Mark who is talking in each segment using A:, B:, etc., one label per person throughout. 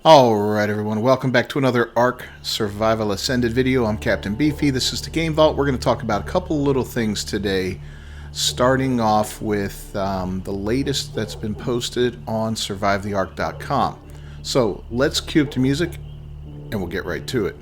A: Alright everyone, welcome back to another Ark Survival Ascended video. I'm Captain Beefy, this is the Game Vault. We're going to talk about a couple little things today, starting off with the latest that's been posted on survivetheark.com. So let's cue up the music and we'll get right to it.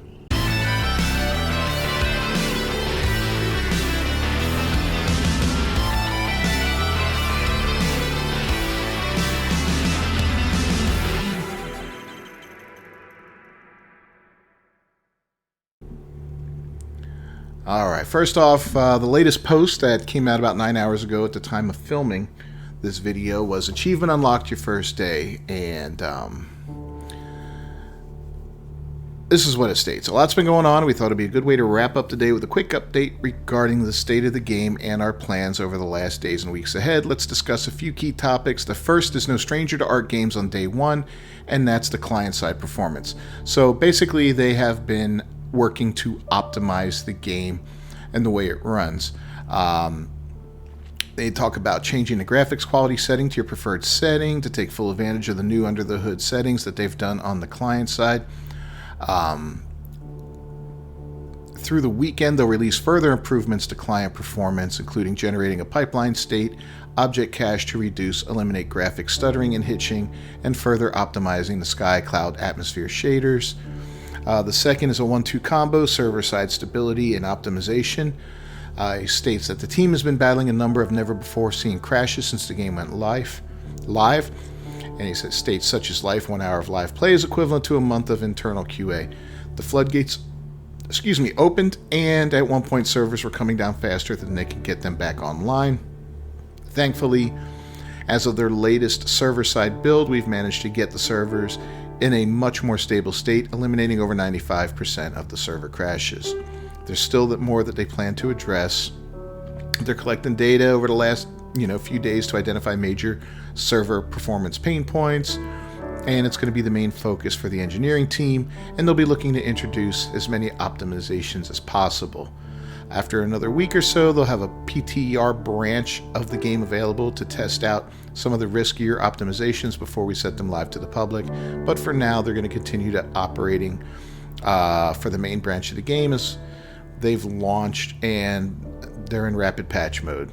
A: Alright, first off, the latest post that came out about 9 hours ago at the time of filming this video was Achievement Unlocked Your First Day, and this is what it states. A lot's been going on. We thought it'd be a good way to wrap up the day with a quick update regarding the state of the game and our plans over the last days and weeks ahead. Let's discuss a few key topics. The first is no stranger to Ark games on day one, and that's the client-side performance. So basically they have been working to optimize the game and the way it runs. They talk about changing the graphics quality setting to your preferred setting to take full advantage of the new under the hood settings that they've done on the client side. Through the weekend, they'll release further improvements to client performance, including generating a pipeline state, object cache to eliminate graphic stuttering and hitching, and further optimizing the sky, cloud, atmosphere shaders. The second is a 1-2 combo, server-side stability and optimization. He states that the team has been battling a number of never-before-seen crashes since the game went live. And he states such as 1 hour of live play is equivalent to a month of internal QA. The floodgates opened, and at one point servers were coming down faster than they could get them back online. Thankfully, as of their latest server-side build, we've managed to get the servers in a much more stable state, eliminating over 95% of the server crashes. There's still more that they plan to address. They're collecting data over the last few days to identify major server performance pain points, and it's going to be the main focus for the engineering team, and they'll be looking to introduce as many optimizations as possible. After another week or so, they'll have a PTR branch of the game available to test out some of the riskier optimizations before we set them live to the public. But for now, they're going to continue to operating for the main branch of the game as they've launched, and they're in rapid patch mode.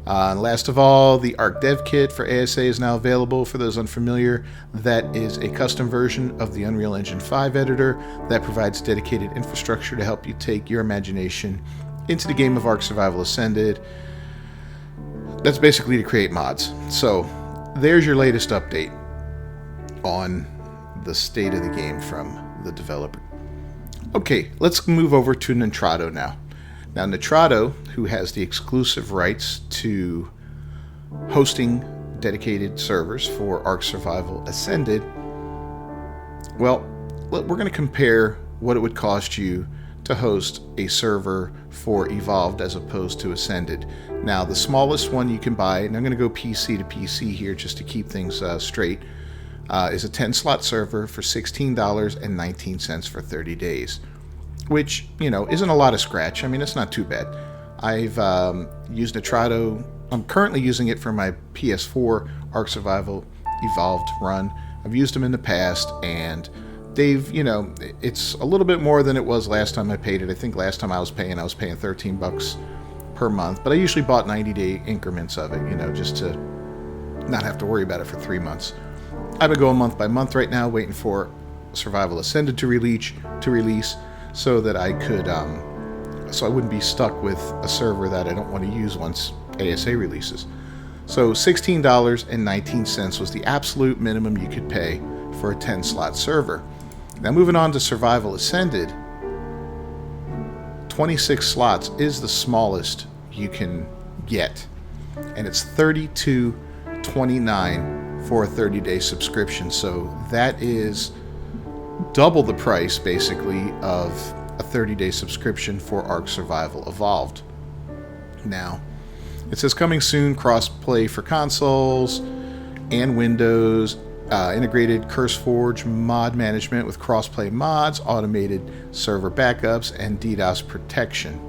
A: And last of all, the Ark Dev Kit for ASA is now available. For those unfamiliar, that is a custom version of the Unreal Engine 5 editor that provides dedicated infrastructure to help you take your imagination into the game of Ark Survival Ascended. That's basically to create mods. So there's your latest update on the state of the game from the developer. Okay, let's move over to Nitrado now. Now, Nitrado, who has the exclusive rights to hosting dedicated servers for Ark Survival Ascended, well, we're going to compare what it would cost you to host a server for Evolved as opposed to Ascended. Now, the smallest one you can buy, and I'm going to go PC to PC here just to keep things straight, is a 10-slot server for $16.19 for 30 days. Which, isn't a lot of scratch. I mean, it's not too bad. I've used Nitrado. I'm currently using it for my PS4 Ark Survival Evolved run. I've used them in the past, and they've, it's a little bit more than it was last time I paid it. I think last time I was paying $13 per month, but I usually bought 90-day increments of it, just to not have to worry about it for 3 months. I've been going month by month right now, waiting for Survival Ascended to release, so that I could, so I wouldn't be stuck with a server that I don't want to use once ASA releases. So $16.19 was the absolute minimum you could pay for a 10-slot server. Now moving on to Survival Ascended, 26 slots is the smallest you can get, and it's $32.29 for a 30-day subscription. So that is double the price, basically, of a 30-day subscription for Ark Survival Evolved. Now, it says coming soon, crossplay for consoles and Windows, integrated CurseForge mod management with crossplay mods, automated server backups, and DDoS protection.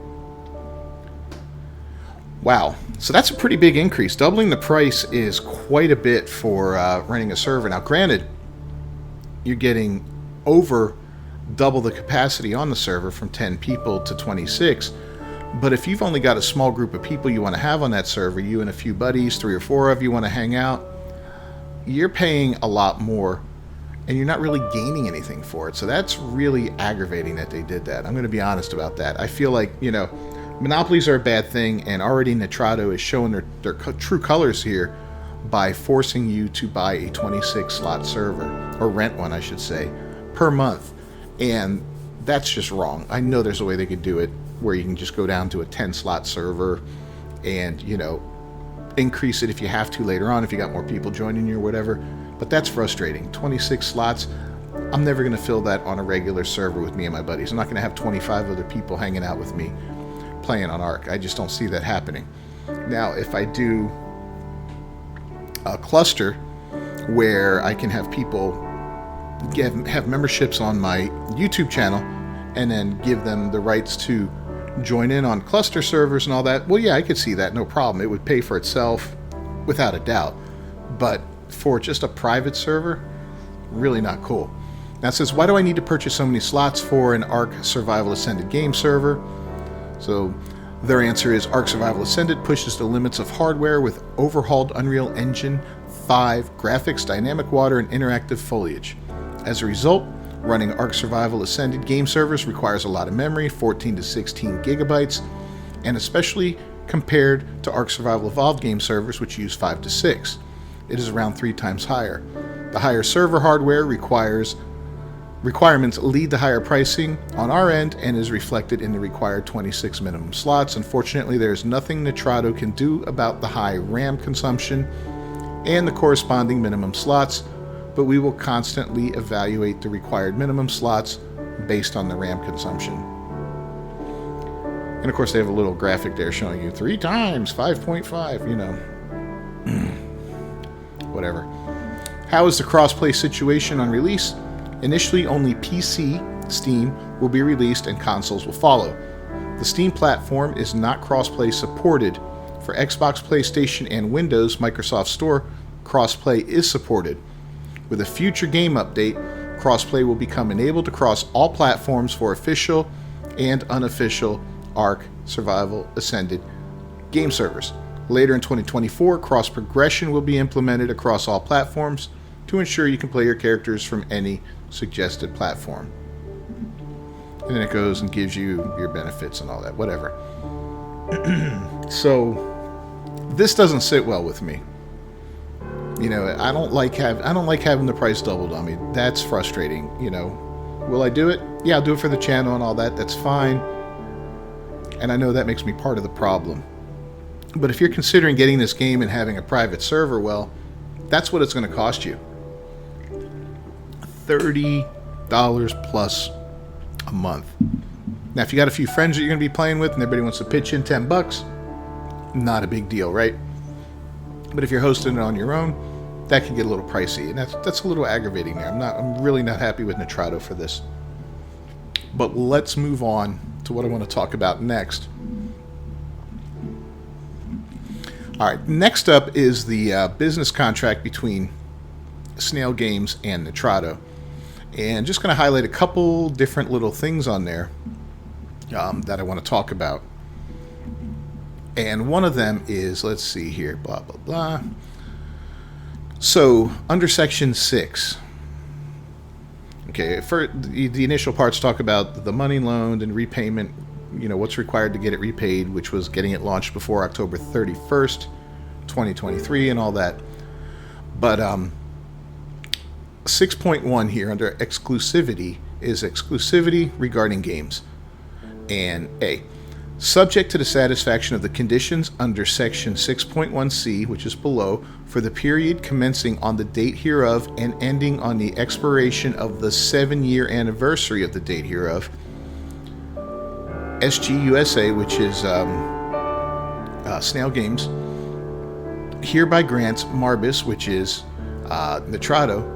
A: Wow, so that's a pretty big increase. Doubling the price is quite a bit for renting a server. Now, granted, you're getting over double the capacity on the server from 10 people to 26. But if you've only got a small group of people you want to have on that server, you and a few buddies, 3 or 4 of you want to hang out, you're paying a lot more and you're not really gaining anything for it. So that's really aggravating that they did that. I'm going to be honest about that. I feel like, monopolies are a bad thing, and already Nitrado is showing their true colors here by forcing you to buy a 26 slot server, or rent one, I should say, per month. And that's just wrong. I know there's a way they could do it where you can just go down to a 10 slot server and, increase it if you have to later on, if you got more people joining you or whatever. But that's frustrating. 26 slots, I'm never going to fill that on a regular server with me and my buddies. I'm not going to have 25 other people hanging out with me playing on Ark. I just don't see that happening. Now, if I do a cluster where I can have people have memberships on my YouTube channel and then give them the rights to join in on cluster servers and all that, well, yeah, I could see that, no problem. It would pay for itself without a doubt. But for just a private server, really not cool. Now it says, why do I need to purchase so many slots for an Ark Survival Ascended game server? So their answer is Ark Survival Ascended pushes the limits of hardware with overhauled Unreal Engine 5 graphics, dynamic water, and interactive foliage. As a result, running Ark Survival Ascended game servers requires a lot of memory, 14 to 16 gigabytes, and especially compared to Ark Survival Evolved game servers, which use 5 to 6. It is around 3 times higher. The higher server hardware requirements lead to higher pricing on our end and is reflected in the required 26 minimum slots. Unfortunately, there is nothing Nitrado can do about the high RAM consumption and the corresponding minimum slots, but we will constantly evaluate the required minimum slots based on the RAM consumption. And of course, they have a little graphic there showing you 3 times 5.5, whatever. How is the crossplay situation on release? Initially, only PC, Steam will be released and consoles will follow. The Steam platform is not crossplay supported. For Xbox, PlayStation, and Windows Microsoft Store, crossplay is supported. With a future game update, crossplay will become enabled across all platforms for official and unofficial Ark Survival Ascended game servers. Later in 2024, cross progression will be implemented across all platforms to ensure you can play your characters from any suggested platform. And then it goes and gives you your benefits and all that, whatever. So this doesn't sit well with me. I don't like having the price doubled on me. That's frustrating. Will I do it? Yeah, I'll do it for the channel and all that. That's fine. And I know that makes me part of the problem. But if you're considering getting this game and having a private server, well, that's what it's going to cost you. $30 plus a month. Now, if you got a few friends that you're going to be playing with and everybody wants to pitch in $10, not a big deal, right? But if you're hosting it on your own, that can get a little pricey, and that's a little aggravating there. I'm really not happy with Nitrado for this. But let's move on to what I want to talk about next. All right, next up is the business contract between Snail Games and Nitrado. And just going to highlight a couple different little things on there that I want to talk about. And one of them is, let's see here, blah, blah, blah. So, under Section 6, okay, for the initial parts talk about the money loaned and repayment, what's required to get it repaid, which was getting it launched before October 31st, 2023, and all that. But 6.1 here under exclusivity is exclusivity regarding games. And A, subject to the satisfaction of the conditions under Section 6.1c, which is below, for the period commencing on the date hereof and ending on the expiration of the 7-year anniversary of the date hereof, SGUSA, which is Snail Games, hereby grants Marbus, which is Nitrado,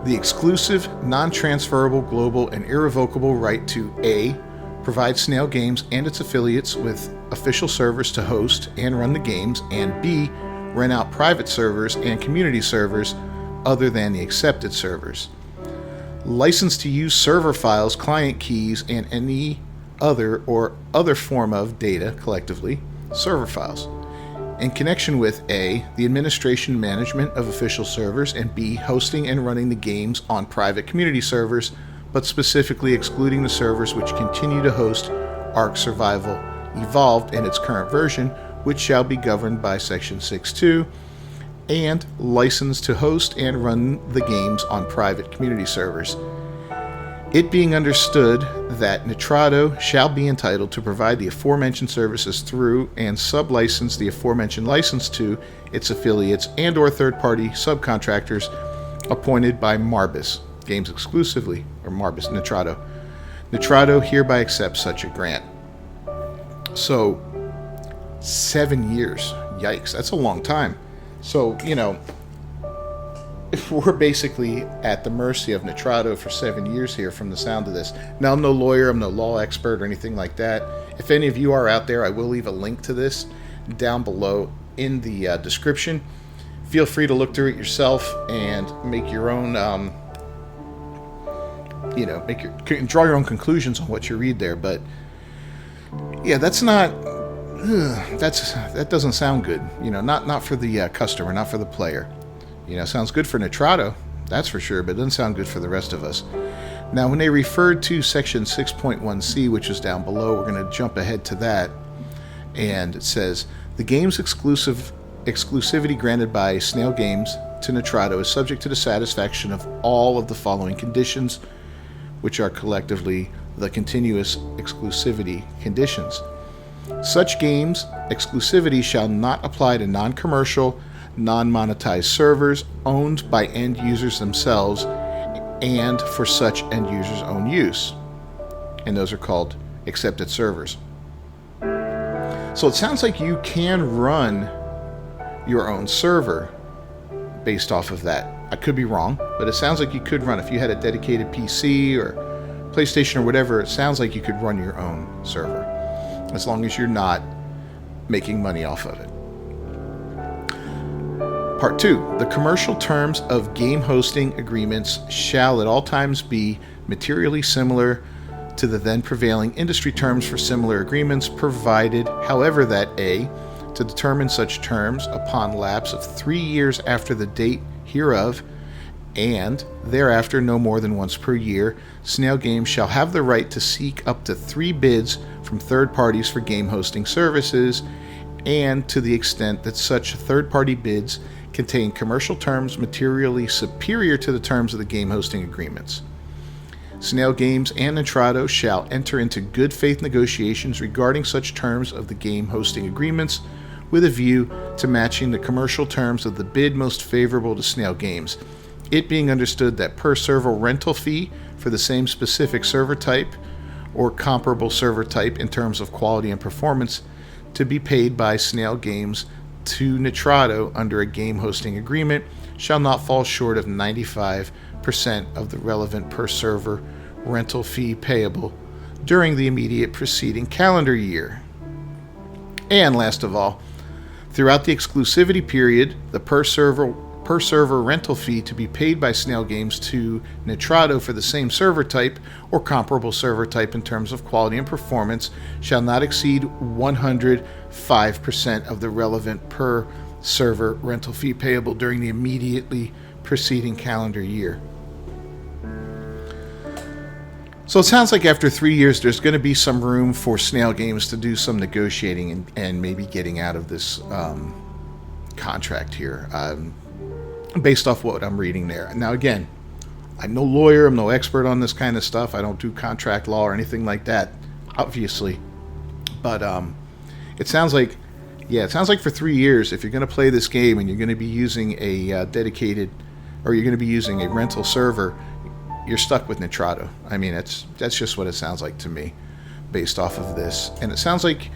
A: the exclusive, non-transferable, global, and irrevocable right to A, provide Snail Games and its affiliates with official servers to host and run the games, and B, rent out private servers and community servers other than the accepted servers. license to use server files, client keys, and any other form of data, collectively, server files, in connection with A, the administration and management of official servers, and B, hosting and running the games on private community servers, but specifically excluding the servers which continue to host Ark Survival Evolved in its current version, which shall be governed by Section 6.2, and license to host and run the games on private community servers. It being understood that Nitrado shall be entitled to provide the aforementioned services through and sublicense the aforementioned license to its affiliates and or third-party subcontractors appointed by Marbus, games exclusively, or Marbus, Nitrado. Nitrado hereby accepts such a grant. So, 7 years. Yikes, that's a long time. So, we're basically at the mercy of Nitrado for 7 years here from the sound of this. Now, I'm no lawyer, I'm no law expert or anything like that. If any of you are out there, I will leave a link to this down below in the description. Feel free to look through it yourself and make your own, draw your own conclusions on what you read there. But yeah, that's not, that doesn't sound good. Not for the customer, not for the player. Sounds good for Nitrado, that's for sure, but it doesn't sound good for the rest of us. Now, when they referred to Section 6.1c, which is down below, we're going to jump ahead to that. And it says, the game's exclusivity granted by Snail Games to Nitrado is subject to the satisfaction of all of the following conditions, which are collectively the continuous exclusivity conditions. Such games' exclusivity shall not apply to non-commercial, non-monetized servers owned by end users themselves and for such end users' own use. And those are called accepted servers. So it sounds like you can run your own server based off of that. I could be wrong, but it sounds like you could run. If you had a dedicated PC or PlayStation or whatever, it sounds like you could run your own server, as long as you're not making money off of it. Part 2. The commercial terms of game hosting agreements shall at all times be materially similar to the then prevailing industry terms for similar agreements, provided, however, that A, to determine such terms upon lapse of 3 years after the date hereof, and thereafter no more than once per year, Snail Games shall have the right to seek up to 3 bids from third parties for game hosting services, and to the extent that such third-party bids contain commercial terms materially superior to the terms of the game hosting agreements. Snail Games and Nitrado shall enter into good faith negotiations regarding such terms of the game hosting agreements with a view to matching the commercial terms of the bid most favorable to Snail Games, it being understood that per server rental fee for the same specific server type or comparable server type in terms of quality and performance to be paid by Snail Games to Nitrado under a game hosting agreement shall not fall short of 95% of the relevant per server rental fee payable during the immediate preceding calendar year. And last of all, throughout the exclusivity period, the per server rental fee to be paid by Snail Games to Nitrado for the same server type or comparable server type in terms of quality and performance shall not exceed 105% of the relevant per server rental fee payable during the immediately preceding calendar year. So it sounds like after 3 years, there's going to be some room for Snail Games to do some negotiating and maybe getting out of this contract here. Based off what I'm reading there. Now, again, I'm no lawyer, I'm no expert on this kind of stuff. I don't do contract law or anything like that, obviously. But it sounds like for 3 years, if you're going to play this game and you're going to be using a dedicated, or you're going to be using a rental server, you're stuck with Nitrado. I mean, that's just what it sounds like to me, based off of this. And it sounds like,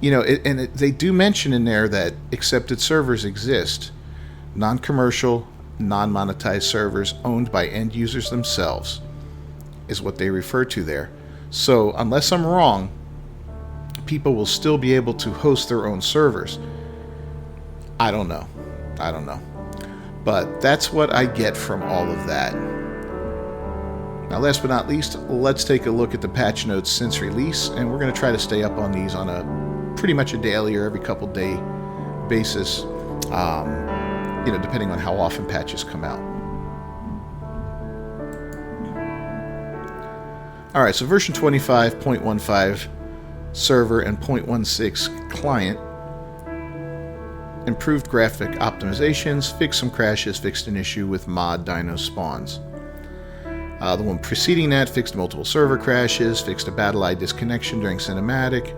A: they do mention in there that accepted servers exist. Non-commercial, non-monetized servers owned by end users themselves is what they refer to there. So unless I'm wrong, people will still be able to host their own servers. I don't know. But that's what I get from all of that. Now, last but not least, let's take a look at the patch notes since release, and we're going to try to stay up on these on a pretty much a daily or every couple day basis, depending on how often patches come out. Alright, so version 25.15 server and 0.16 client. Improved graphic optimizations, fixed some crashes, fixed an issue with mod dino spawns. The one preceding that fixed multiple server crashes, fixed a battle eye disconnection during cinematic.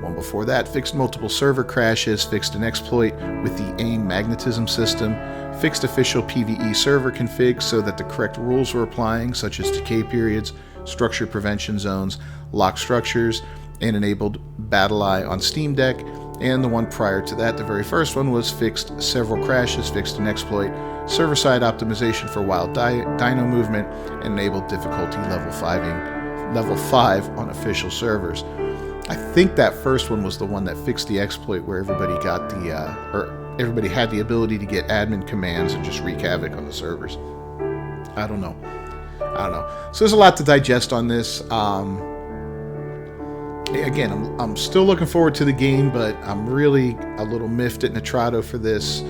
A: One before that fixed multiple server crashes, fixed an exploit with the AIM magnetism system, fixed official PvE server config so that the correct rules were applying, such as decay periods, structure prevention zones, lock structures, and enabled battle eye on Steam Deck. And the one prior to that, the very first one, was fixed several crashes, fixed an exploit, server-side optimization for wild dino movement, and enabled difficulty level 5 on official servers. I think that first one was the one that fixed the exploit where everybody got everybody had the ability to get admin commands and just wreak havoc on the servers. I don't know. So there's a lot to digest on this. Again, I'm still looking forward to the game, but I'm really a little miffed at Nitrado for this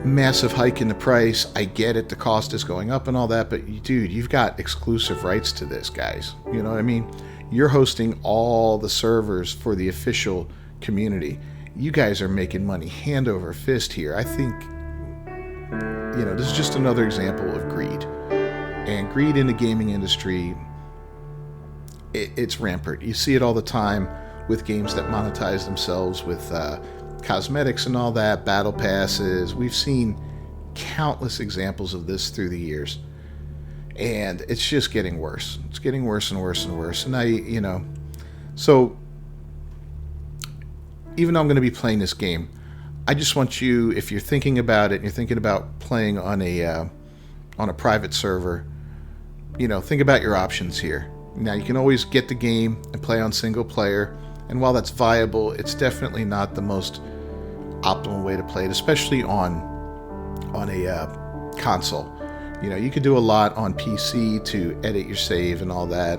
A: massive hike in the price. I get it, the cost is going up and all that, but dude, you've got exclusive rights to this, guys. You know what I mean? You're hosting all the servers for the official community. You guys are making money hand over fist here. I think, this is just another example of greed. And greed in the gaming industry, it's rampant. You see it all the time with games that monetize themselves with cosmetics and all that, battle passes. We've seen countless examples of this through the years. And it's just getting worse. It's getting worse and worse and worse. And so even though I'm going to be playing this game, I just want you, if you're thinking about it and you're thinking about playing on a private server, think about your options here. Now, you can always get the game and play on single player, and while that's viable, it's definitely not the most optimal way to play it, especially on a console. You can do a lot on PC to edit your save and all that,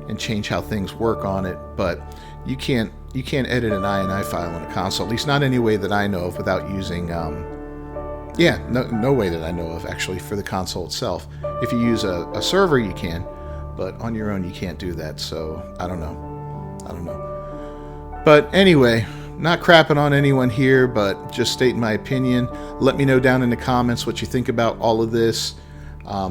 A: and change how things work on it, but you can't edit an INI file on a console, at least not any way that I know of, without using no way that I know of, actually, for the console itself. If you use a server, you can, but on your own you can't do that. So I don't know. But anyway, not crapping on anyone here, but just stating my opinion. Let me know down in the comments what you think about all of this.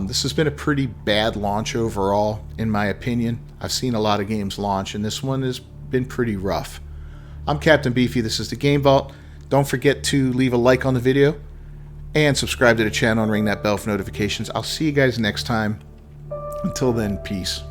A: This has been a pretty bad launch overall, in my opinion. I've seen a lot of games launch, and this one has been pretty rough. I'm Captain Beefy. This is the Game Vault. Don't forget to leave a like on the video and subscribe to the channel and ring that bell for notifications. I'll see you guys next time. Until then, peace.